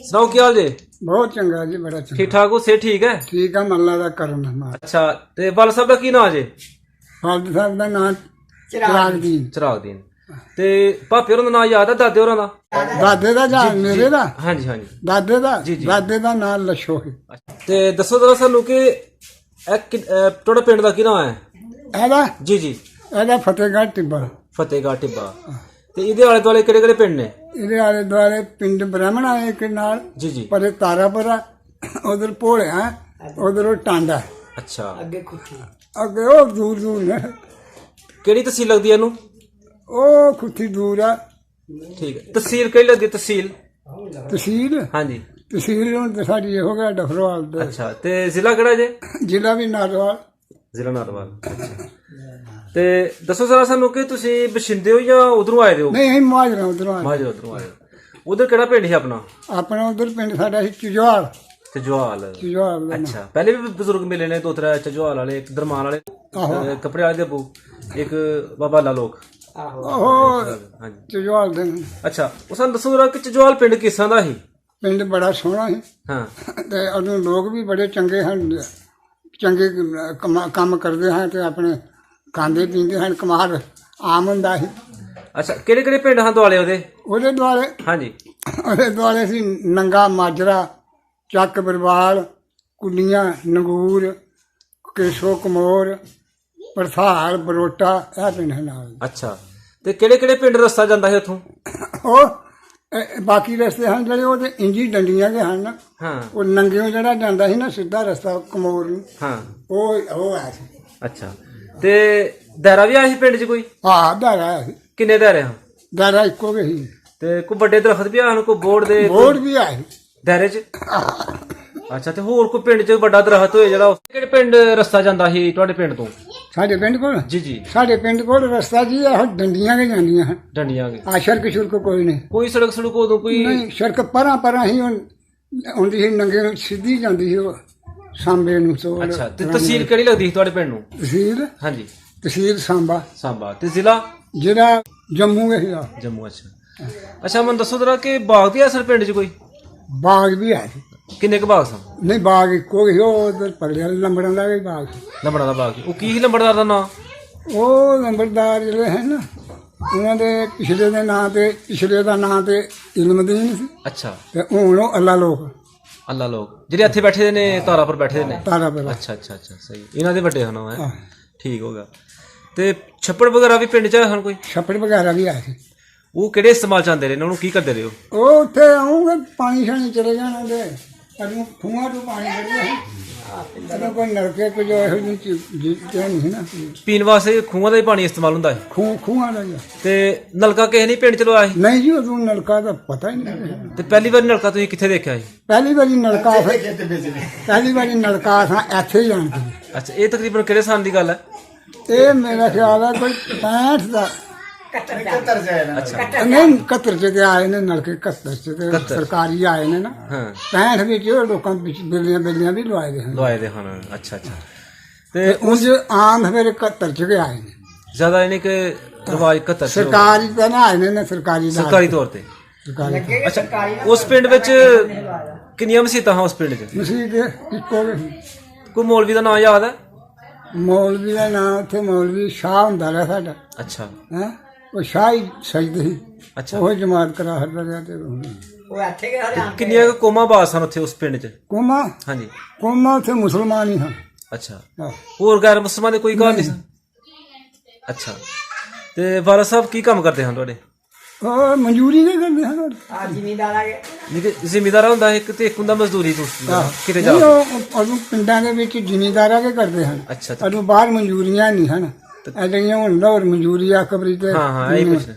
सुनाओ क्या हाल जे? बहुत चंगा जी, बड़ा चंगा। ठीक ठाक हो? सेहत ठीक है? ठीक है, अल्लाह दा करम है। अच्छा, ते वाल साहब दा की नाम जे? फादर साहब दा नाम चिरागदीन। चिरागदीन। ते भापे होरां दा नाम याद है? दादे होरां दा? दादे दा जान मेरे दा? हाँ जी हाँ जी। दादे दा? जी, जी। दादे दा नाम लशो है। ते दसो जरा सानू कि थोड़ा पिंड दा की नाम है? एदा जी जी। एदा फतेहगढ़ टिब्बा। फतेहगढ़ टिब्बा। ते इहदे आले दुआले केड़े पिंड ने? इहदे आले दुआले पिंड ब्राह्मण है एक नाल, जी जी। परे तारापुरा, उधर भोले है, उधर टांडा। अच्छा, अगे वो दूर दूर ने, केड़ी तहसील लगदी है इनू? ओ खुठी दूर है। ठीक है, तहसील केड़ी लगदी? तहसील तहसील हाँ जी। तहसील हुण ते साडी हो गया डफरवाल दा। अच्छा, ते जिला केड़ा जे? जिला भी नारवाल। जिला नारवाल। अच्छा, ते दसो जरा सानू कि तुसी बशिंदे हो या उधरों आए हो? नहीं, मुहाजरा उधरों आए। माजरा उधरों आए हो। उधर केड़ा पिंड है अपना? अपना उधर पिंड साडा सी चुजवाल। चजवाल। चुजवाल दा नाम। अच्छा, पहले भी बुजुर्ग मिले ने दो त्रै, चजवाल वाले, एक दरमान वाले, कपड़े वाले देबू, एक बाबा ला लोग। ओहो हाँ जी। चुजवाल दे नाम। अच्छा, उस दसो जरा कि चजवाल पिंड किस तरह दा ही? पिंड बड़ा सोहना है हाँ ते उदों लोग भी बड़े चंगे हैं, चंगे काम करते हैं ते अपने खांदे पींदे हैं, कमाल आम हुंदा है। अच्छा, केड़े केड़े पिंड हां दुआले ओदे? ਉਹਦੇ ਦੁਆਲੇ हाँ जी। ਉਹਦੇ ਦੁਆਲੇ ਸੀ ਨੰਗਾ ਮਾਜਰਾ, ਚੱਕ ਬਰਵਾਲ, ਕੁੱਲੀਆਂ, ਨੰਗੂਰ, ਕੇਸੋ ਕਮੋਰ, ਪ੍ਰਸਾਲ, ਬਰੋਟਾ, ਇਹ ਪਿੰਡ ਹੈ ਨਾਲ। अच्छा, ਤੇ ਕਿਹੜੇ ਕਿਹੜੇ ਪਿੰਡ ਰਸਤਾ ਜਾਂਦਾ ਹੈ ਉੱਥੋਂ? ਉਹ ਬਾਕੀ ਰਸਤੇ ਹਨ ਜਿਹੜੇ ਉਹਦੇ ਇੰਜੀ ਡੰਡੀਆਂ ਦੇ ਹਨ। ਹਾਂ ਉਹ ਨੰਗਿਓ ਜਿਹੜਾ ਜਾਂਦਾ ਸੀ ਨਾ ਸਿੱਧਾ ਰਸਤਾ ਕਮੋਰ ਨੂੰ, ਹਾਂ। ਉਹ ਆ ਸੀ। ਅੱਛਾ, ਤੇ ਦਾਇਰਾ ਵੀ ਆਇਆ ਸੀ ਪਿੰਡ 'ਚ ਕੋਈ? ਹਾਂ, ਦਾਰਾ ਸੀ। ਕਿੰਨੇ ਦਾਇਰੇ ਹਨ? ਦਾਰਾ ਇੱਕੋ ਵੀ ਸੀ। ਤੇ ਕੋਈ ਵੱਡੇ ਦਰਖਤ ਵੀ ਹਨ, ਕੋਈ ਬੋਰਡ ਦੇ ਬੋਰਡ ਵੀ ਆਇਆ ਸੀ ਦਾਇਰੇ 'ਚ? ਅੱਛਾ, ਤੇ ਹੋਰ ਕੋਈ ਪਿੰਡ 'ਚ ਵੱਡਾ ਦਰਖਤ ਹੋਏ ਜਿਹੜਾ? ਕਿਹੜੇ ਪਿੰਡ ਰਸਤਾ ਜਾਂਦਾ ਸੀ ਤੁਹਾਡੇ ਪਿੰਡ ਤੋਂ? ਸਾਡੇ ਪਿੰਡ ਕੋਲ। ਜੀ ਜੀ। ਸਾਡੇ ਪਿੰਡ ਕੋਲ ਰਸਤਾ ਜੀ ਇਹ ਡੰਡੀਆਂ ਕੇ ਜਾਂਦੀਆਂ ਹਨ। ਡੰਡੀਆਂ ਕੇ? ਆ ਸੜਕ ਸ਼ੁਰਕ ਕੋਈ ਨਹੀਂ। ਕੋਈ ਸੜਕ ਸੜਕ ਉਦੋਂ ਕੋਈ? ਨਹੀਂ, ਸੜਕ ਪਰਾਂ ਹੀ ਹੁੰਦੀ ਸੀ, ਨੰਗੇ ਨੂੰ ਸਿੱਧੀ ਜਾਂਦੀ ਸੀ ਉਹ ਸਾਂਬੇ ਨੂੰ। ਤੋਂ ਅੱਛਾ, ਤੇ ਤਹਿਸੀਲ ਕਿਹੜੀ ਲੱਗਦੀ ਸੀ ਤੁਹਾਡੇ ਪਿੰਡ ਨੂੰ? ਤਹਿਸੀਲ ਹਾਂਜੀ। ਤਹਿਸੀਲ ਸਾਂਬਾ। ਸਾਂਬਾ। ਤੇ ਜ਼ਿਲ੍ਹਾ? ਜਿਹੜਾ ਜੰਮੂ ਹੈ ਸੀਗਾ। ਜੰਮੂ। ਅੱਛਾ ਅੱਛਾ, ਮੈਨੂੰ ਦੱਸੋ ਜਰਾ ਕਿ ਬਾਗ ਵੀ ਆ ਸਰ ਪਿੰਡ 'ਚ ਕੋਈ? ਬਾਗ ਵੀ ਹੈ ਸੀ। ਕਿੰਨੇ ਕੁ ਬਾਗ ਸਨ? ਨਹੀਂ, ਬਾਗ ਇੱਕੋ ਹੀ, ਉਹ ਉਧਰ ਪਰਲੇ ਵਾਲੇ ਲੰਬੜਾਂ ਦਾ ਵੀ ਬਾਗ ਸੀ। ਲੰਬੜਾ ਦਾ ਬਾਗ? ਉਹ ਕੀ ਸੀ ਲੰਬੜਦਾਰ ਦਾ ਨਾਂ? ਉਹ ਲੰਬੜਦਾਰ ਜਿਹੜੇ ਹੈ ਨਾ, ਉਹਨਾਂ ਦੇ ਪਿਛਲੇ ਦੇ ਨਾਂ ਤੇ, ਪਿਛਲੇ ਦਾ ਨਾਂ ਤੇ ਇਲਮਦੀਨ ਸੀ। ਅੱਛਾ। ਤੇ ਹੁਣ ਉਹ ਅੱਲਾ ਲੋਕ। ਅੱਲਾ ਲੋਕ ਜਿਹੜੇ ਇੱਥੇ ਬੈਠੇ ਨੇ, ਤਾਰਾ ਪਰ ਬੈਠੇ ਨੇ? ਤਾਰਾ ਪਹਿਲਾ। ਅੱਛਾ ਅੱਛਾ ਅੱਛਾ, ਸਹੀ। ਇਹਨਾਂ ਦੇ ਵੱਡੇ ਹਨ ਉਹ? ਹੈ, ਠੀਕ ਹੋ ਗਿਆ। ਤੇ ਛੱਪੜ ਵਗੈਰਾ ਵੀ ਪਿੰਡ 'ਚ ਹਨ ਕੋਈ? ਛੱਪੜ ਵਗੈਰਾ ਵੀ ਆਏ ਸੀ। ਉਹ ਕਿਹੜੇ ਇਸਤੇਮਾਲ 'ਚ ਆਉਂਦੇ ਰਹੇ ਨੇ? ਉਹਨੂੰ ਕੀ ਕਰਦੇ ਰਹੇ ਹੋ? ਉਹ ਉੱਥੇ ਆਉਂਗੇ, ਪਾਣੀ ਛਾਣੀ ਚਲੇ ਜਾਣਾ ਉਹਦੇ, ਅਦੋਂ ਖੂਹਾਂ ਤੋਂ ਪਾਣੀ ਕੱਢਿਆ ਸੀ। ਕੋਈ ਨਲਕੇ ਕੋਈ ਇਹੋ ਜਿਹੀ ਚੀਜ਼ ਨਹੀਂ ਨਾ। ਪੀਣ ਵਾਸਤੇ ਖੂਹਾਂ ਦਾ ਹੀ ਪਾਣੀ ਇਸਤੇਮਾਲ ਹੁੰਦਾ ਹੈ? ਖੂਹਾਂ ਦਾ ਹੀ ਆ। ਤੇ ਨਲਕਾ ਕਿਸੇ ਨੇ ਪਿੰਡ 'ਚ ਲਵਾਇਆ ਸੀ? ਨਹੀਂ ਜੀ, ਉਦੋਂ ਨਲਕਾ ਦਾ ਪਤਾ ਹੀ ਨਹੀਂ। ਤੇ ਪਹਿਲੀ ਵਾਰੀ ਨਲਕਾ ਤੁਸੀਂ ਕਿੱਥੇ ਦੇਖਿਆ ਸੀ? ਪਹਿਲੀ ਵਾਰੀ ਨਲਕਾ ਅਸਾਂ ਇੱਥੇ ਹੀ ਆਣ ਕੇ। ਅੱਛਾ, ਇਹ ਤਕਰੀਬਨ ਕਿਹੜੇ ਸਾਲ ਦੀ ਗੱਲ ਹੈ? ਇਹ ਮੇਰਾ ਖਿਆਲ ਹੈ ਕੋਈ 65 ਦਾ। 71 ਅੱਛਾ। ਨਹੀਂ, 71 ਚ ਤੇ ਆਏ ਨੇ ਨਲਕੇ, 71 ਚ ਤੇ ਸਰਕਾਰੀ ਆਏ ਨੇ ਨਾ। ਹਾਂ। 65 ਵਿੱਚ ਲੋਕਾਂ ਬਿੱਲੀਆਂ ਵੀ ਲਵਾਏ ਦੇ ਹਨ। ਲਵਾਏ ਦੇ ਹਨ। ਅੱਛਾ ਅੱਛਾ। ਤੇ ਉਂਝ ਆਮ ਫਿਰ 71 ਚ ਕੇ ਆਏ ਨੇ। ਜ਼ਿਆਦਾ ਇਹਨੇ ਕਿ ਰਿਵਾਜ 71 ਸਰਕਾਰੀ ਤਾਂ ਨਾ ਆਏ ਨੇ, ਸਰਕਾਰੀ ਤੌਰ ਤੇ? ਸਰਕਾਰੀ। ਅੱਛਾ, ਉਸ ਪਿੰਡ ਵਿੱਚ ਕਿੰਨੀਆਂ ਮਸੀਤਾਂ ਹਨ? ਉਸ ਪਿੰਡ 'ਚ ਮਸੀਤ ਇੱਕੋ ਵੀ। ਕੋਈ ਮੌਲਵੀ ਦਾ ਨਾਮ ਯਾਦ ਹੈ? ਮੌਲਵੀ ਦਾ ਨਾਂ ਉੱਥੇ ਮੌਲਵੀ ਸ਼ਾਹ ਹੁੰਦਾ ਰਿਹਾ ਸਾਡਾ। ਅੱਛਾ। ਹੈ, ਉਹ ਸ਼ਾਹ ਹੀ ਸਜਦੇ ਸੀ। ਅੱਛਾ। ਉਹ ਜਮਾਤ ਕਰਾ ਹਰਦਾ ਰਿਹਾ ਤੇ ਕਿੰਨੀਆਂ ਕੁ ਕੌਮਾਂ ਬਾਸ ਹਨ ਉੱਥੇ ਉਸ ਪਿੰਡ 'ਚ? ਕੋਮਾ ਹਾਂਜੀ। ਕੋਮਾ ਉੱਥੇ ਮੁਸਲਮਾਨ ਹੀ ਹਨ। ਅੱਛਾ। ਹੋਰ ਗੈਰ ਮੁਸਲਮਾਨ ਦੇ ਕੋਈ ਘਰ ਨਹੀਂ ਸਨ? ਅੱਛਾ। ਤੇ ਵਾਲਾ ਸਾਹਿਬ ਕੀ ਕੰਮ ਕਰਦੇ ਹਨ ਤੁਹਾਡੇ? ਉਹ ਮਨਜ਼ੂਰੀ ਦੇ ਕਰਦੇ ਹਨ। ਜ਼ਿਮੀਦਾਰਾ ਹੁੰਦਾ ਇੱਕ ਤੇ ਇੱਕ ਹੁੰਦਾ ਮਜ਼ਦੂਰੀ ਕਿਤੇ ਜਾ? ਉਹਨੂੰ ਪਿੰਡਾਂ ਦੇ ਵਿੱਚ ਜ਼ਿਮੀਦਾਰਾਂ ਕੇ ਕਰਦੇ ਹਨ। ਅੱਛਾ। ਉਹਨੂੰ ਬਾਹਰ ਮਨਜ਼ੂਰੀਆਂ ਨਹੀਂ ਹਨ। ਜਿਹੜੀਆਂ ਹੁਣ ਲਾਹੌਰ ਮਨਜ਼ੂਰੀ ਆ ਕਬਰੀ ਤੇ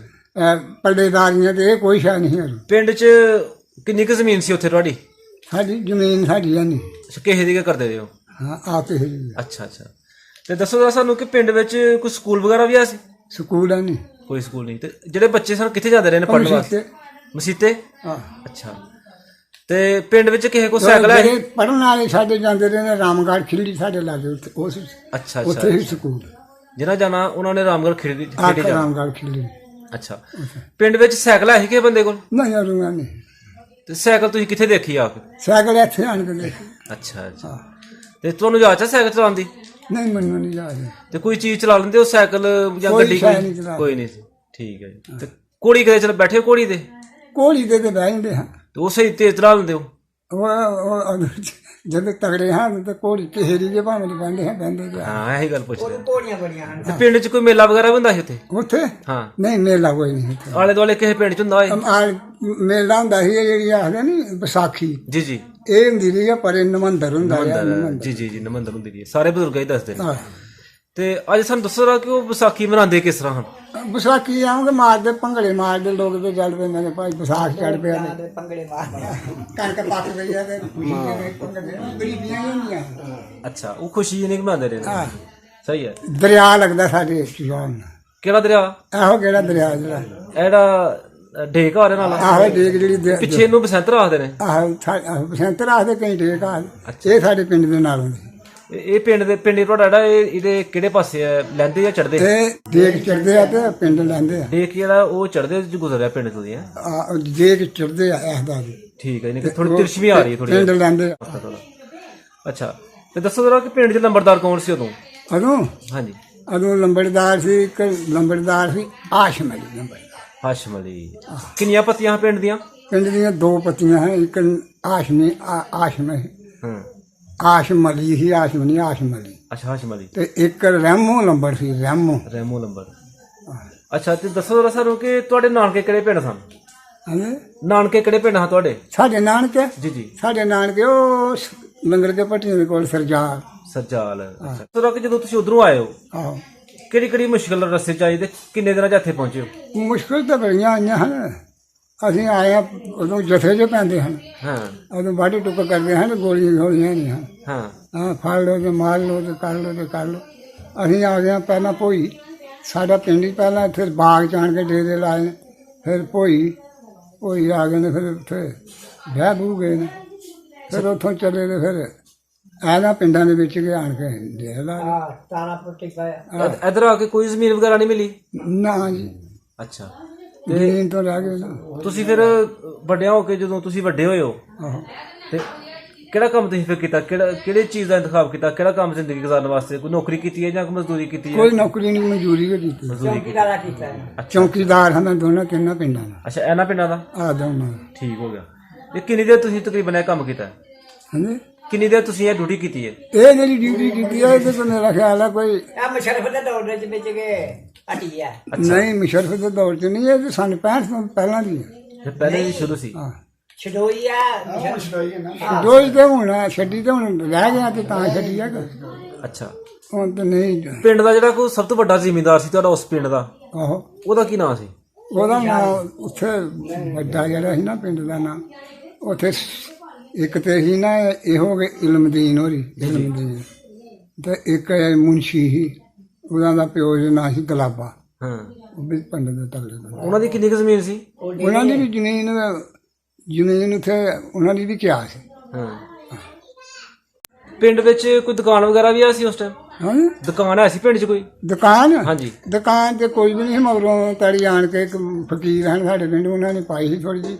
ਪੱਲੇਦਾਰੀਆਂ ਤੇ ਇਹ ਕੋਈ ਸ਼ਾ ਨਹੀਂ ਹੈ। ਪਿੰਡ 'ਚ ਕਿੰਨੀ ਕੁ ਜ਼ਮੀਨ ਸੀ ਉੱਥੇ ਤੁਹਾਡੀ? ਸਾਡੀ ਜ਼ਮੀਨ ਸਾਡੀ ਹੈ ਨਹੀਂ। ਕਿਸੇ ਦੀ ਕਰਦੇ ਰਹੇ ਹੋ? ਹਾਂ, ਆਪ ਹੀ। ਅੱਛਾ ਅੱਛਾ। ਤੇ ਦੱਸੋ ਜਰਾ ਸਾਨੂੰ ਕਿ ਪਿੰਡ ਵਿੱਚ ਕੋਈ ਸਕੂਲ ਵਗੈਰਾ ਵੀ ਆ ਸੀ? ਸਕੂਲ ਹੈ ਨਹੀਂ, ਕੋਈ ਸਕੂਲ ਨਹੀਂ। ਤੇ ਜਿਹੜੇ ਬੱਚੇ ਸਨ ਕਿੱਥੇ ਜਾਂਦੇ ਰਹੇ ਨੇ ਪੜ੍ਹਨ ਵਾਸਤੇ? ਮਸੀਤੇ? ਹਾਂ। ਅੱਛਾ। ਤੇ ਪਿੰਡ ਵਿੱਚ ਕਿਸੇ ਕੋਲ ਸਾਈਕਲ ਹੈ? ਪੜ੍ਹਨ ਵਾਲੇ ਸਾਡੇ ਜਾਂਦੇ ਰਹੇ ਨੇ ਰਾਮਗੜ੍ਹ ਖਿਲੜੀ ਸਾਡੇ ਲਾਗੇ ਉੱਥੇ। ਅੱਛਾ ਉੱਥੇ ਹੀ ਸਕੂਲ। ਜਿਹਨਾਂ ਜਾਣਾ ਉਹਨਾਂ ਨੇ ਰਾਮਗੜ੍ਹ ਖੇਡੀ ਰਾਮਗੜ੍ਹ ਖਿਲੜੀ। ਅੱਛਾ ਪਿੰਡ ਵਿੱਚ ਸਾਈਕਲ ਹੈ ਕਿ ਬੰਦੇ ਕੋਲ ਨਹੀਂ ਅਰੂਗਾ ਨਹੀਂ ਤੇ ਸਾਈਕਲ ਤੁਸੀਂ ਕਿੱਥੇ ਦੇਖੀ ਆ ਕੇ ਸਾਈਕਲ ਇੱਥੇ ਆਣ ਕੇ ਦੇਖੀ ਅੱਛਾ ਅੱਛਾ ਤੇ ਤੁਹਾਨੂੰ ਜਾਚ ਆ ਸਾਈਕਲ ਚਲਾਉਣ ਦੀ ਨਹੀਂ ਮੈਨੂੰ ਨਹੀਂ ਜਾ ਰਿਹਾ ਤੇ ਕੋਈ ਚੀਜ਼ ਚਲਾ ਲੈਂਦੇ ਹੋ ਸਾਈਕਲ ਜਾਂ ਕੋਈ ਗੱਡੀ ਸ਼ਾਇਦ ਨਹੀਂ ਚਲਾ ਕੋਈ ਨਹੀਂ ਠੀਕ ਹੈ ਜੀ ਤੇ ਘੋੜੀ ਕਿਤੇ ਚਲ ਬੈਠੇ ਹੋ ਘੋੜੀ ਤੇ ਕੋਲੀ ਤੇ ਬਹਿ ਜਾਂਦੇ ਹਾਂ ਤੇ ਉਹ ਸਹੀ ਤੇਜ਼ ਚਲਾ ਲੈਂਦੇ ਹੋ ਉਹ ਜਦੋਂ ਤਗੜੇ ਹਾਂ ਤਾਂ ਕੋਲੀ ਕਿਹੜੀ ਦੇ ਭਾਵੇਂ ਬੰਦੇ ਹਾਂ ਬੰਦੇ ਜਾ ਹਾਂ ਇਹੀ ਗੱਲ ਪੁੱਛਦੇ ਘੋੜੀਆਂ ਬੜੀਆਂ ਹਨ ਤੇ ਪਿੰਡ 'ਚ ਕੋਈ ਮੇਲਾ ਵਗੈਰਾ ਵੀ ਹੁੰਦਾ ਸੀ ਉੱਥੇ ਉੱਥੇ ਹਾਂ ਨਹੀਂ ਮੇਲਾ ਕੋਈ ਨਹੀਂ ਉੱਥੇ ਆਲੇ ਦੁਆਲੇ ਕਿਸੇ ਪਿੰਡ 'ਚ ਹੁੰਦਾ ਹੋਏ ਮੇਲਾ ਹੁੰਦਾ ਸੀ ਇਹ ਜਿਹੜੀ ਆਖਦੇ ਨੀ ਵਿਸਾਖੀ ਜੀ ਜੀ ਇਹ ਹੁੰਦੀ ਰਹੀ ਆ ਪਰੇ ਨਮੰਦਰ ਹੁੰਦਾ ਰਿਹਾ ਜੀ ਜੀ ਜੀ ਨਮੰਦਰ ਹੁੰਦੀ ਹੈ ਸਾਰੇ ਬਜ਼ੁਰਗ ਹੀ ਦੱਸਦੇ ਨੇ ਹਾਂ। ਤੇ ਅੱਜ ਸਾਨੂੰ ਦੱਸੋ ਜਰਾ ਕਿ ਉਹ ਵਿਸਾਖੀ ਮਨਾਉਂਦੇ ਕਿਸ ਤਰ੍ਹਾਂ ਹਨ ਵਿਸਾਖੀ ਆਉਂਗੇ ਮਾਰਦੇ ਭੰਗੜੇ ਮਾਰਦੇ ਲੋਕ ਤੇ ਚੱਲ ਪਏ ਮੇਰੇ ਭਾਈ ਵਿਸਾਖ ਚੜ ਪਿਆ ਦੇ ਪੰਗੜੇ ਮਾਰਦੇ ਕਣਕ ਪੱਕ ਗਈ ਆ ਤੇ ਗਰੀਬੀਆਂ ਹੀ ਹੁੰਦੀਆਂ ਅੱਛਾ ਉਹ ਖੁਸ਼ੀ ਨਹੀਂ ਮਨਾਉਂਦੇ ਰਹੇ ਹਾਂ। ਸਹੀ ਹੈ ਦਰਿਆ ਲੱਗਦਾ ਸਾਡੇ ਸ਼ਾਮ ਕਿਹੜਾ ਦਰਿਆ ਇਹੋ ਕਿਹੜਾ ਦਰਿਆ ਜਿਹੜਾ ਇਹ ਜਿਹੜਾ ਢੇਕ ਆ ਰਿਹਾ ਨਾਲ ਆਹੋ ਡੇਕ ਜਿਹੜੀ ਪਿੱਛੇ ਇਹਨੂੰ ਬਸੰਤ ਰੱਖਦੇ ਨੇ ਆਹੋ ਬਸੰਤ ਰਾਖਦੇ ਕਈ ਡੇਕ ਆ ਇਹ ਸਾਡੇ ਪਿੰਡ ਦੇ ਨਾਲ ਹੁੰਦੇ ਇਹ ਪਿੰਡ ਦੇ ਪਿੰਡ ਤੁਹਾਡਾ ਜਿਹੜਾ ਇਹਦੇ ਕਿਹੜੇ ਪਾਸੇ ਹੈ ਲੈਂਦੇ ਜਾਂ ਚੜਦੇ ਤੇ ਡੇਕ ਚੜਦੇ ਆ ਤੇ ਪਿੰਡ ਲੈਂਦੇ ਆ ਢੇਕ ਜਿਹੜਾ ਉਹ ਚੜਦੇ ਚ ਗੁਜ਼ਰਿਆ ਪਿੰਡ ਤੋਂ ਦੀ ਹੈ ਡੇਕ ਚੜਦੇ ਆ ਇਹਦਾ ਵੀ ਠੀਕ ਹੈ ਨਹੀਂ ਥੋੜੀ ਤਿਰਛਵੀਂ ਆ ਰਹੀ ਹੈ ਥੋੜੀ ਪਿੰਡ ਲੈਂਦੇ ਆ ਅੱਛਾ ਤੇ ਦੱਸੋ ਜਰਾ ਕਿ ਪਿੰਡ 'ਚ ਲੰਬੜਦਾਰ ਕੌਣ ਸੀ ਉਦੋਂ ਅਦੋਂ ਹਾਂਜੀ ਅਦੋਂ ਲੰਬੜਦਾਰ ਸੀ ਇੱਕ ਲੰਬੜਦਾਰ ਸੀ ਆਸ਼ਮ ਅਲੀ ਲੰਬੜਦਾਰ ਹਾਸ਼ਮ ਅਲੀ ਕਿੰਨੀਆਂ ਪੱਤੀਆਂ ਪਿੰਡ ਦੀਆਂ ਪਿੰਡ ਦੀਆਂ ਦੋ ਪੱਤੀਆਂ ਹੈ ਇੱਕ ਆਸ਼ਮ ਹੈ ਹਾਂ ਆਸ਼ਮ ਅਲੀ ਸੀ ਆਸ਼ਮ ਨਹੀਂ ਆਸ਼ਮ ਅਲੀ ਅੱਛਾ ਹਾਸ਼ਮ ਅਲੀ ਤੇ ਇੱਕ ਰੈਮੋ ਲੰਬੜ ਸੀ ਰੈਮੋ ਰੈਮੋ ਲੰਬੜ ਅੱਛਾ ਤੇ ਦੱਸੋ ਜਰਾ ਸਾਨੂੰ ਕਿ ਤੁਹਾਡੇ ਨਾਨਕੇ ਕਿਹੜੇ ਪਿੰਡ ਸਨ ਹਾਂਜੀ ਨਾਨਕੇ ਕਿਹੜੇ ਪਿੰਡ ਹਨ ਤੁਹਾਡੇ ਸਾਡੇ ਨਾਨਕੇ ਜੀ ਜੀ ਸਾਡੇ ਨਾਨਕੇ ਉਹ ਲੰਗਰ ਕੇ ਪੱਟੀਆਂ ਦੇ ਕੋਲ ਸਰਜਾਰ ਸਰਜਾਲ ਅੱਛਾ ਤੋ ਕਿ ਜਦੋਂ ਤੁਸੀਂ ਉਧਰੋਂ ਆਏ ਹੋ ਆਹੋ ਕਿਹੜੀ ਕਿਹੜੀ ਮੁਸ਼ਕਲ ਰਸਤੇ ਚ ਆਈ ਤੇ ਕਿੰਨੇ ਦਿਨਾਂ ਚ ਇੱਥੇ ਪਹੁੰਚੇ ਹੋ ਮੁਸ਼ਕਿਲ ਤਾਂ ਬੜੀਆਂ ਆਈਆਂ ਹਨ ਅਸੀਂ ਆਏ ਹਾਂ ਉਦੋਂ ਜਥੇ 'ਚ ਪੈਂਦੇ ਹਨ ਹਾਂ ਉਦੋਂ ਵਾਢੀ ਟੁੱਕ ਕਰਦੇ ਹਨ ਗੋਲੀਆਂ ਗੋਲੀਆਂ ਨਹੀਂ ਹਨ ਹਾਂ ਹਾਂ ਫੜ ਲਓ ਤੇ ਮਾਰ ਲਓ ਤੇ ਕਰ ਲਓ ਤੇ ਕਰ ਲਓ ਅਸੀਂ ਆ ਗਏ ਹਾਂ ਪਹਿਲਾਂ ਭੋਈ ਸਾਡਾ ਪਿੰਡ ਹੀ ਪਹਿਲਾਂ ਫਿਰ ਬਾਗ ਚਾਣ ਕੇ ਡੇਰੇ ਲਾਏ ਨੇ ਫਿਰ ਭੋਈ ਆ ਗਏ ਨੇ ਫਿਰ ਉੱਥੇ ਵਿਆਹ ਬੂ ਗਏ ਨੇ ਫਿਰ ਉੱਥੋਂ ਚੱਲੇ ਤੇ ਫਿਰ ਇਹਨਾਂ ਪਿੰਡਾਂ ਦੇ ਵਿੱਚ ਗਏ ਆਣ ਕੇ ਡੇਰੇ ਲਾ ਹਾਂ ਤਾਰਾ ਪੁੱਟੀ ਪਾਇਆ ਇਧਰ ਆ ਕੇ ਕੋਈ ਜ਼ਮੀਨ ਵਗੈਰਾ ਨਹੀਂ ਮਿਲੀ ਨਾ ਜੀ ਅੱਛਾ ਜ਼ਮੀਨ ਤੋਂ ਰਹਿ ਗਏ ਨਾ ਤੁਸੀਂ ਫਿਰ ਵੱਡਿਆਂ ਹੋ ਕੇ ਜਦੋਂ ਤੁਸੀਂ ਵੱਡੇ ਹੋਏ ਹੋ ਆਹੋ ਤੇ ਕਿਹੜਾ ਕੰਮ ਤੁਸੀਂ ਫਿਰ ਕੀਤਾ ਕਿਹੜੀ ਚੀਜ਼ ਦਾ ਇੰਤਖਾਬ ਕੀਤਾ ਕਿਹੜਾ ਕੰਮ ਜ਼ਿੰਦਗੀ ਗੁਜ਼ਾਰਨ ਵਾਸਤੇ ਕੋਈ ਨੌਕਰੀ ਕੀਤੀ ਹੈ ਜਾਂ ਕੋਈ ਮਜ਼ਦੂਰੀ ਕੀਤੀ ਹੈ ਕੋਈ ਨੌਕਰੀ ਨਹੀਂ ਮਜ਼ਦੂਰੀ ਵੀ ਕੀਤੀ ਮਜ਼ਦੂਰੀ ਕੀਤੀ ਕਿਹੜਾ ਕੀਤਾ ਹੈ ਚੌਕੀਦਾਰ ਹਾਂ ਦੋਨਾਂ ਤਿੰਨਾਂ ਪਿੰਡਾਂ ਦਾ ਅੱਛਾ ਇਹਨਾਂ ਪਿੰਡਾਂ ਦਾ ਆ ਦੋਨਾਂ ਠੀਕ ਹੋ ਗਿਆ ਇਹ ਕਿੰਨੀ ਦੇਰ ਤੁਸੀਂ ਤਕਰੀਬਨ ਇਹ ਕੰਮ ਕੀਤਾ ਹਾਂਜੀ ਕਿੰਨੀ ਦੇਰ ਤੁਸੀਂ ਇਹ ਡਿਊਟੀ ਕੀਤੀ ਹੈ ਇਹ ਜਿਹੜੀ ਡਿਊਟੀ ਕੀਤੀ ਹੈ ਇਹਦੇ ਤੋਂ ਮੇਰਾ ਖਿਆਲ ਹੈ ਕੋਈ ਆ ਮੁਸ਼ਰਫ ਦੇ ਦੌਰ ਦੇ ਵਿੱਚ ਕੇ ਹਟੀ ਆ ਨਹੀਂ ਮੁਸ਼ਰਫ ਦੇ ਦੌਰ 'ਚ ਨਹੀਂ ਇਹ ਤਾਂ ਸਾਨੂੰ 65 ਤੋਂ ਪਹਿਲਾਂ ਦੀ ਹੈ ਇਹ ਪਹਿਲੇ ਵੀ ਸ਼ੁਰੂ ਸੀ ਹਾਂ ਛਡੋਈ ਆ ਦੋਈ ਤੇ ਹੁਣ ਛੱਡੀ ਤੇ ਹੁਣ ਰਹਿ ਗਿਆ ਤੇ ਤਾਂ ਛੱਡੀ ਆ ਕਿ ਅੱਛਾ ਹੁਣ ਤਾਂ ਨਹੀਂ ਪਿੰਡ ਦਾ ਜਿਹੜਾ ਕੋਈ ਸਭ ਤੋਂ ਵੱਡਾ ਜ਼ਿਮੀਂਦਾਰ ਸੀ ਤੁਹਾਡਾ ਉਸ ਪਿੰਡ ਦਾ ਆਹੋ ਉਹਦਾ ਕੀ ਨਾਮ ਸੀ ਉਹਦਾ ਨਾਮ ਉੱਥੇ ਵੱਡਾ ਜਿਹੜਾ ਸੀ ਨਾ ਪਿੰਡ ਦਾ ਨਾਮ ਉੱਥੇ ਇੱਕ ਤੇ ਸੀ ਨਾ ਇਹੋ ਕਿ ਇਲਮਦੀਨ ਹੋਰੀ ਇਲਮਦੀਨ ਤੇ ਇੱਕ ਮੁਨਸ਼ੀ ਸੀ ਉਹਦਾ ਦਾ ਪਿਓ ਦਾ ਨਾਂ ਸੀ ਗਲਾਬਾ ਹਾਂ ਉਹ ਵੀ ਪਿੰਡ ਦੇ ਤਗੜੇ ਬੰਦੇ। ਉਹਨਾਂ ਦੀ ਕਿੰਨੀ ਕੁ ਜ਼ਮੀਨ ਸੀ ਉਹਨਾਂ ਦੀ ਵੀ ਜ਼ਮੀਨ ਉੱਥੇ ਉਹਨਾਂ ਦੀ ਵੀ ਕਿਆ ਸੀ ਹਾਂ ਪਿੰਡ ਵਿੱਚ ਕੋਈ ਦੁਕਾਨ ਵਗੈਰਾ ਵੀ ਆ ਸੀ ਉਸ ਟਾਈਮ ਹਾਂ ਦੁਕਾਨ ਹੈ ਸੀ ਪਿੰਡ 'ਚ ਕੋਈ ਦੁਕਾਨ ਹਾਂਜੀ ਦੁਕਾਨ ਤੇ ਕੋਈ ਵੀ ਨਹੀਂ ਸੀ, ਮਗਰੋਂ ਤੜੀ ਆਣ ਕੇ ਇੱਕ ਫਕੀਰ ਹਨ ਸਾਡੇ ਪਿੰਡ ਉਹਨਾਂ ਨੇ ਪਾਈ ਸੀ ਥੋੜੀ ਜਿਹੀ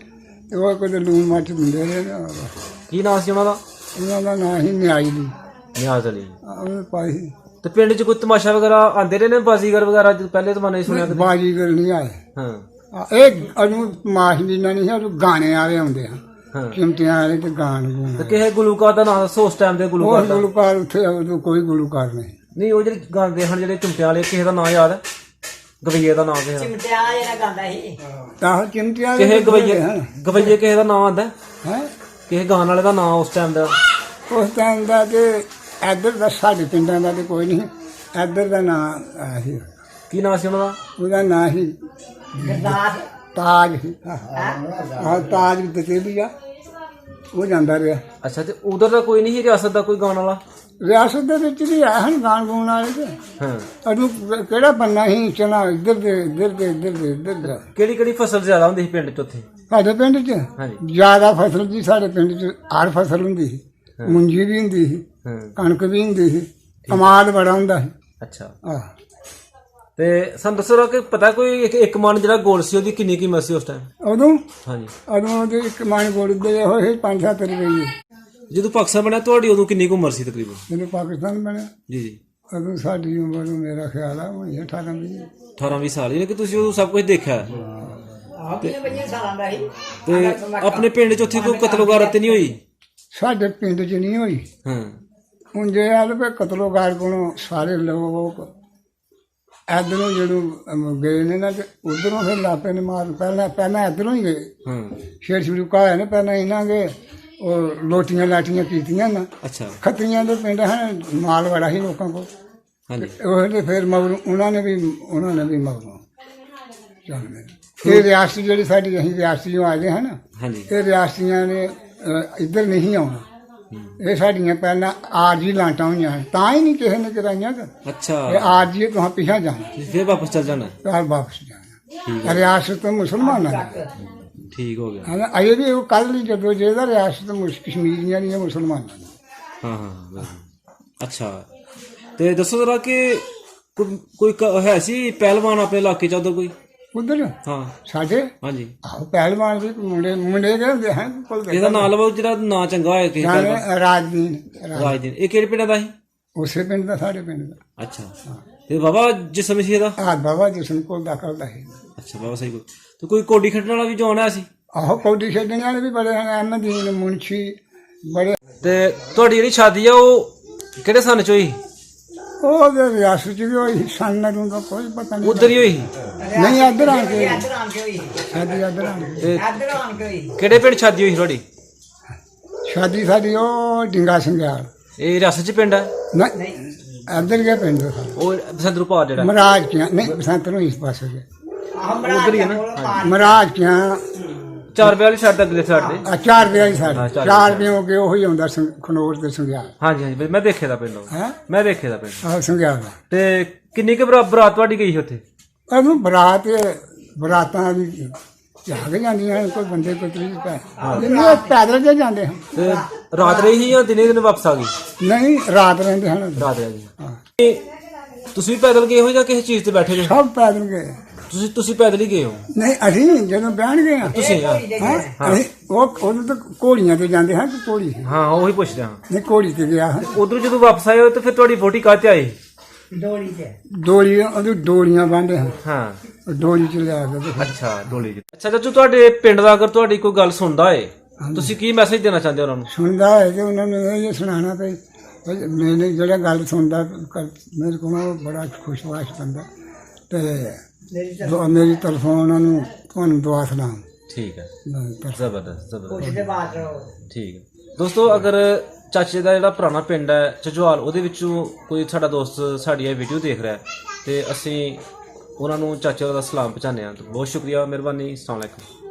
ਤੇ ਉਹ ਕੋਈ ਲੂਣ ਮਿਰਚ ਦਿੰਦੇ ਰਹੇ ਨੇ। ਕੀ ਨਾਮ ਸੀ ਉਹਨਾਂ ਦਾ ਉਹਨਾਂ ਦਾ ਨਾਂ ਸੀ ਨਿਆਈ ਦੀ ਨਿਆਜ਼ ਅਲੀ ਉਹਨੇ ਪਾਈ ਸੀ ਤੇ ਪਿੰਡ 'ਚ ਕੋਈ ਤਮਾਸ਼ਾ ਵਗੈਰਾ ਆਂਦੇ ਰਹੇ ਨੇ ਬਾਜ਼ੀਗਰ ਵਗੈਰਾ ਜਦੋਂ ਪਹਿਲੇ ਜ਼ਮਾਨੇ 'ਚ ਸੁਣਿਆ ਕਦੇ? ਬਾਜੀਗਰ ਨਹੀਂ ਆਏ ਹਾਂ ਇਹ ਅਜੂ ਮਾਸ਼ਦੀ ਨਹੀਂ ਹੈ ਉਹ ਗਾਣੇ ਵਾਲੇ ਆਉਂਦੇ ਹਨ ਹਾਂ ਚਿਮਟਿਆਂ ਵਾਲੇ ਤੇ ਗਾਣ ਗੂਣ ਤੇ ਕਿਸੇ ਗੁਲੂਕਾਰ ਦਾ ਨਾਮ ਦੱਸੋ ਉਸ ਟਾਈਮ ਦੇ ਉਹ ਗੁਲੂਕਾਰ ਦਾ ਗੁਲੂਕਾਰ ਉੱਥੇ ਉਦੋਂ ਕੋਈ ਗੁਲੂਕਾਰ ਨਹੀਂ ਨਹੀਂ ਉਹ ਜਿਹੜੇ ਗਾਉਂਦੇ ਹਨ ਜਿਹੜੇ ਚੁੰਮਟਿਆਂ ਵਾਲੇ ਕਿਸੇ ਦਾ ਨਾਮ ਯਾਦ ਹੈ ਗਵਈਏ ਦਾ ਨਾਮ ਕਿਸੇ ਦਾ ਚਿਮਟਿਆ ਜਿਹੜਾ ਗਾਉਂਦਾ ਸੀ ਤਾਂ ਚਿਮਟਿਆਂ ਕਿਸੇ ਗਵਈਏ ਹਨ ਗਵਈਏ ਕਿਸੇ ਦਾ ਨਾਮ ਆਂਦਾ ਹੈ ਕਿਸੇ ਗਾਣ ਵਾਲੇ ਦਾ ਨਾਮ ਉਸ ਟਾਈਮ ਦਾ ਉਸ ਟਾਈਮ ਦਾ ਤੇ ਇੱਧਰ ਦਾ ਸਾਡੇ ਪਿੰਡਾਂ ਦਾ ਤੇ ਕੋਈ ਨਹੀਂ ਇੱਧਰ ਦਾ ਨਾਂ ਆਇਆ ਸੀ ਕੀ ਨਾਮ ਸੀ ਉਹਨਾਂ ਦਾ ਉਹਦਾ ਨਾਂ ਸੀ ਗਰਦਾਸ ਤਾਜ ਸੀ ਆਹ ਤਾਜ ਦਤੇਲੀਆ ਉਹ ਜਾਂਦਾ ਰਿਹਾ ਅੱਛਾ ਤੇ ਉਧਰ ਦਾ ਕੋਈ ਨਹੀਂ ਸੀ ਰਿਆਸਤ ਦਾ ਕੋਈ ਗਾਣ ਵਾਲਾ ਰਿਆਸਤ ਦੇ ਵਿੱਚ ਵੀ ਆਏ ਹਨ ਗਾਣ ਗੂਣ ਵਾਲੇ ਤੇ ਹਾਂ ਅਜੂ ਕਿਹੜਾ ਬੰਨਾ ਸੀ ਚਨਾ ਇੱਧਰ ਦੇ ਇੱਧਰ ਦੇ ਇੱਧਰ ਦੇ ਇੱਧਰ ਦਾ ਕਿਹੜੀ ਕਿਹੜੀ ਫਸਲ ਜ਼ਿਆਦਾ ਹੁੰਦੀ ਸੀ ਪਿੰਡ 'ਚ ਉੱਥੇ ਸਾਡੇ ਪਿੰਡ 'ਚ ਹਾਂਜੀ ਜ਼ਿਆਦਾ ਫਸਲ ਜੀ ਸਾਡੇ ਪਿੰਡ 'ਚ ਹਰ ਫਸਲ ਹੁੰਦੀ ਸੀ ਮੁੰਜੀ ਵੀ ਹੁੰਦੀ ਸੀ ਹਾਂ ਕਣਕ ਵੀ ਹੁੰਦੀ ਸੀ ਕਮਾਦ ਬੜਾ ਹੁੰਦਾ ਸੀ ਅੱਛਾ ਆਹ ਤੇ ਸਾਨੂੰ ਦੱਸੋ ਕਿ ਪਤਾ ਕੋਈ ਇੱਕ ਮਨ ਜਿਹੜਾ ਗੋਲ ਸੀ ਉਹਦੀ ਕਿੰਨੀ ਕੀਮਤ ਸੀ ਉਸ ਟਾਈਮ? ਉਦੋਂ ਹਾਂਜੀ। ਉਹਦੇ ਇੱਕ ਮਣ ਗੋਲ ਦੇ ਹੋਏ 5-7 ਰੁਪਏ। ਜਦੋਂ ਪਾਕਿਸਤਾਨ ਬਣਿਆ ਤੁਹਾਡੀ ਉਦੋਂ ਕਿੰਨੀ ਕੁ ਉਮਰ ਸੀ ਤਕਰੀਬਨ? ਜਦੋਂ ਪਾਕਿਸਤਾਨ ਬਣਿਆ ਜੀ ਜੀ। ਉਦੋਂ ਸਾਡੀ ਉਮਰ ਮੇਰਾ ਖਿਆਲ ਆ ਹੋਣੀ 18-20। 18-20 ਸਾਲ ਯਾਨੀ ਕਿ ਤੁਸੀਂ ਉਦੋਂ ਸਭ ਕੁਝ ਦੇਖਿਆ ਹੈ। ਆਪਣੀਆਂ ਬਈਆਂ ਸਾਲਾਂ ਦਾ ਸੀ। ਤੇ ਆਪਣੇ ਪਿੰਡ 'ਚ ਉੱਥੇ ਕੋਈ ਕਤਲੋਗਾਰਤ ਨਹੀਂ ਹੋਈ? ਸਾਡੇ ਪਿੰਡ 'ਚ ਨਹੀਂ ਹੋਈ। ਹਾਂ। ਹੁਣ ਜੇ ਹਾਲ ਵੀ ਕਤਲੋਗਾਰ ਕੋਲੋਂ ਸਾਰੇ ਲੋਕ ਇੱਧਰੋਂ ਜਦੋਂ ਗਏ ਨੇ ਨਾ ਤੇ ਉਧਰੋਂ ਫਿਰ ਲਾਪੇ ਨੇ ਮਾਰ ਪਹਿਲਾਂ ਇੱਧਰੋਂ ਹੀ ਗਏ। ਹਾਂ। ਸ਼ੇਰ ਸ਼ੁਰੂ ਕਾਇਆ ਨੇ ਪਹਿਲਾਂ ਇਹਨਾਂ ਦੇ ਉਹ ਲੋਟੀਆਂ ਲਾਟੀਆਂ ਕੀਤੀਆਂ ਨਾ। ਅੱਛਾ। ਖੱਤਰੀਆਂ ਦੇ ਪਿੰਡ ਹਨ, ਮਾਲ ਬੜਾ ਸੀ ਲੋਕਾਂ ਕੋਲ। ਹਾਂਜੀ। ਉਹ ਤੇ ਫਿਰ ਮਗਰੋਂ ਉਹਨਾਂ ਨੇ ਵੀ ਮਗਰੋਂ ਚੱਲਦੇ। ਇਹ ਰਿਆਸਤ ਜਿਹੜੀ ਸਾਡੀ ਅਸੀਂ ਰਿਆਸਤੀਓਂ ਆਏ ਹਨ, ਹਾਂਜੀ। ਇਹ ਰਿਆਸਤੀਆਂ ਨੇ ਇੱਧਰ ਨਹੀਂ ਆਉਣਾ। ਇਹ ਸਾਡੀਆਂ ਪਹਿਲਾਂ ਆਰਜੀ ਲਾਂਟਾਂ ਹੋਈਆਂ ਹਨ, ਤਾਂ ਹੀ ਨਹੀਂ ਕਿਸੇ ਨੇ ਕਰਾਈਆਂ ਕਿ ਅੱਛਾ। ਇਹ ਆਰਜੀ ਤੋਂ ਪਿਛਾ ਜਾਣਾ ਫਿਰ ਵਾਪਸ ਚੱਲ ਜਾਣਾ? ਘਰ ਵਾਪਸ ਜਾਣਾ। ਰਿਆਸਤ ਤੋਂ ਮੁਸਲਮਾਨਾਂ ਦੀ ਠੀਕ ਹੋ ਗਿਆ। ਹਾਂ। ਅਜੇ ਵੀ ਉਹ ਕੱਲ ਨਹੀਂ ਜਦੋਂ ਜਿਹਦਾ ਰਿਆਸਤ ਕਸ਼ਮੀਰੀਆਂ ਦੀਆਂ ਮੁਸਲਮਾਨਾਂ ਦੀ। ਹਾਂ ਹਾਂ। ਅੱਛਾ। ਤੇ ਦੱਸੋ ਜ਼ਰਾ ਕਿ ਕੋਈ ਹੈ ਸੀ ਪਹਿਲਵਾਨ ਆਪਣੇ ਇਲਾਕੇ 'ਚ ਉਧਰ ਕੋਈ? ਉਧਰ ਹਾਂ। ਸਾਡੇ ਹਾਂਜੀ। ਆਹੋ ਪਹਿਲਵਾਨ ਵੀ ਮੁੰਡੇ ਦੇ ਹੁੰਦੇ ਹਨ ਕੋਲ। ਇਹਦਾ ਨਾਂ ਲਵਾਓ ਜਿਹੜਾ ਨਾਂ ਚੰਗਾ ਹੋਇਆ ਕਿਸੇ ਦਾ। ਰਾਜਦੀਨ। ਰਾਜਦੀਨ। ਇਹ ਕਿਹੜੇ ਪਿੰਡ ਦਾ ਸੀ? ਉਸੇ ਪਿੰਡ ਦਾ, ਸਾਡੇ ਪਿੰਡ ਦਾ। ਅੱਛਾ। ਤੇ ਬਾਬਾ ਜਿਸਮ ਸੀ ਇਹਦਾ? ਹਾਂ, ਬਾਬਾ ਜਿਸਮ ਕੋਲ ਦਾ ਕਰਦਾ ਹੈ। ਅੱਛਾ ਬਾਬਾ ਸਹੀ ਕੋਲ। ਤੇ ਕੋਈ ਕੋਡੀ ਖੇਡਣ ਵਾਲਾ ਵੀ ਜਵਾਨ ਆਇਆ ਸੀ? ਆਹੋ ਕੌਡੀ ਖੇਡਣ ਵਾਲੇ ਵੀ ਬੜੇ ਹਨ, ਅਹਿਮਦੀਨ ਮੁਨਸ਼ੀ ਬੜੇ। ਤੇ ਤੁਹਾਡੀ ਜਿਹੜੀ ਸ਼ਾਦੀ ਆ ਉਹ ਕਿਹੜੇ ਸੰਨ 'ਚ ਹੋਈ? ਉਹ ਤੇ ਰਿਆਸਤ ਚ ਵੀ ਹੋਈ, ਸਾਨੂੰ ਤਾਂ ਕੋਈ ਪਤਾ ਨਹੀਂ। ਉਧਰ ਹੀ ਹੋਈ? ਨਹੀਂ, ਇੱਧਰ ਆ ਕੇ ਇੱਧਰ ਆਣ ਕੇ ਹੋਈ। ਸ਼ਾਦੀ ਇੱਧਰ ਆ ਕੇ। ਤੇ ਇੱਧਰ ਆਣ ਕੇ ਹੋਈ। ਕਿਹੜੇ ਪਿੰਡ ਸ਼ਾਦੀ ਹੋਈ ਤੁਹਾਡੀ? ਸ਼ਾਦੀ ਸਾਡੀ ਉਹ ਡਿੰਗਾ ਸੰਗਿਆਲ। ਇਹ ਰਿਆਸਤ 'ਚ ਪਿੰਡ ਹੈ? ਨਹੀਂ, ਇੱਧਰ ਗਿਆ ਪਿੰਡ ਸਾਡਾ ਉਹ ਬਸੰਤਰੂ ਪਾਰ ਜਿਹੜਾ? ਮਹਾਰਾਜ ਕਿਆ ਨਹੀਂ, ਬਸੰਤ ਨੂੰ ਇਸ ਪਾਸੇ ਗਏ। ਉਧਰ ਹੀ ਹੈ ਨਾ। ਮਹਾਰਾਜ ਕਿਆ 4 ਰੁਪਏ ਵਾਲੀ ਛੱਡ ਅਗਲੇ ਸਾਈਡ ਤੇ। 4 ਰੁਪਏ ਵਾਲੀ ਹਾਂ, ਸਾਡੀ। ਚਾਰ 4 ਰੁਪਏ ਹੋ ਗਏ, ਉਹੀ ਹੁੰਦਾ ਖਨੌਰ ਤੇ ਸੰਗਿਆਲ। ਹਾਂਜੀ ਹਾਂਜੀ ਮੈਂ ਦੇਖੇ ਦਾ ਪਿੰਡ ਉਹ। ਹੈ ਮੈਂ ਦੇਖੇ ਦਾ ਪਿੰਡ। ਆਹ ਸੰਗਿਆਲ ਦਾ। ਤੇ ਕਿੰਨੀ ਕੁ ਬਰਾਤ ਤੁਹਾਡੀ ਗਈ ਸੀ ਉੱਥੇ? ਉਹਨੂੰ ਬਰਾਤਾਂ ਦੀ ਜਾ ਕੇ ਜਾਂਦੀਆਂ ਹਨ, ਕੋਈ ਬੰਦੇ ਕੋਈ ਤਰੀਕ ਪੈ ਪੈਦਲ ਜੇ ਜਾਂਦੇ ਹਨ। ਤੇ ਰਾਤ ਰਹੀ ਸੀ ਜਾਂ ਦਿਨੇ ਵਾਪਸ ਆ ਗਈ? ਨਹੀਂ, ਰਾਤ ਰਹਿੰਦੇ ਹਨ। ਰਾਤ ਰਹਿ ਗਈ। ਹਾਂ। ਇਹ ਤੁਸੀਂ ਪੈਦਲ ਗਏ ਹੋ ਜਾਂ ਕਿਸੇ ਚੀਜ਼ ਤੇ ਬੈਠੇ ਹੋ? ਸਭ ਪੈਦਲ ਗਏ। ਤੁਸੀਂ ਪੈਦਲ ਹੀ ਗਏ ਹੋ? ਨਹੀਂ, ਅਸੀਂ ਜਦੋਂ ਬਹਿਣ ਗਏ ਹਾਂ। ਤੁਸੀਂ? ਹਾਂ ਅਸੀਂ ਉਹ ਤਾਂ ਘੋੜੀਆਂ ਤੇ ਜਾਂਦੇ ਹਾਂ ਕਿ ਘੋੜੀ। ਹਾਂ ਉਹੀ ਪੁੱਛਦਾ ਹਾਂ। ਨਹੀਂ, ਘੋੜੀ ਤੇ ਗਿਆ ਹਾਂ। ਉਧਰੋਂ ਜਦੋਂ ਵਾਪਸ ਆਏ ਹੋ ਤਾਂ ਫਿਰ ਤੁਹਾਡੀ ਵੋਟੀ ਕਾਹਤੇ ਆਈ? ਡੋਲੀ ਤੇ। ਡੋਲੀਆਂ ਬੰਨ੍ਹਦੇ ਹਨ। ਹਾਂ। ਡੋਲੀ ਚ ਲਿਆ ਕੇ ਤੇ ਅੱਛਾ ਡੋਲੀ 'ਚ। ਅੱਛਾ ਚਾਚੂ ਤੁਹਾਡੇ ਪਿੰਡ ਦਾ ਅਗਰ ਤੁਹਾਡੀ ਕੋਈ ਗੱਲ ਸੁਣਦਾ ਏ ਤੁਸੀਂ ਕੀ ਮੈਸੇਜ ਦੇਣਾ ਚਾਹੁੰਦੇ ਹੋ ਉਹਨਾਂ ਨੂੰ? ਸੁਣਦਾ ਹੈ ਤੇ ਉਹਨਾਂ ਨੂੰ ਇਹ ਸੁਣਾਉਣਾ ਪਈ। ਮੈਨੇ ਜਿਹੜਾ ਗੱਲ ਸੁਣਦਾ ਮੇਰੇ ਕੋਲ ਉਹ ਬੜਾ ਖੁਸ਼ਵਾਸ ਬੰਦਾ। ਤੇ ਮੇਰੀ ਤਰਫੋਂ ਉਹਨਾਂ ਨੂੰ ਤੁਹਾਨੂੰ ਦੁਆ ਸਲਾਮ। ਠੀਕ ਹੈ। ਜ਼ਬਰਦਸਤ। ਕੁਛ ਦੇ ਬਾਅਦ ਰਹੋ। ਠੀਕ ਹੈ ਦੋਸਤੋ, ਅਗਰ ਚਾਚੇ ਦਾ ਜਿਹੜਾ ਪੁਰਾਣਾ ਪਿੰਡ ਹੈ ਝਜਵਾਲ, ਉਹਦੇ ਵਿੱਚੋਂ ਕੋਈ ਸਾਡਾ ਦੋਸਤ ਸਾਡੀ ਇਹ ਵੀਡੀਓ ਦੇਖ ਰਿਹਾ ਤੇ ਅਸੀਂ ਉਹਨਾਂ ਨੂੰ ਚਾਚੇ ਦਾ ਸਲਾਮ ਪਹੁੰਚਾਉਂਦੇ ਹਾਂ। ਬਹੁਤ ਸ਼ੁਕਰੀਆ, ਮਿਹਰਬਾਨੀ। ਅਸਲਾਮ ਵਾਲੇਕੁਮ।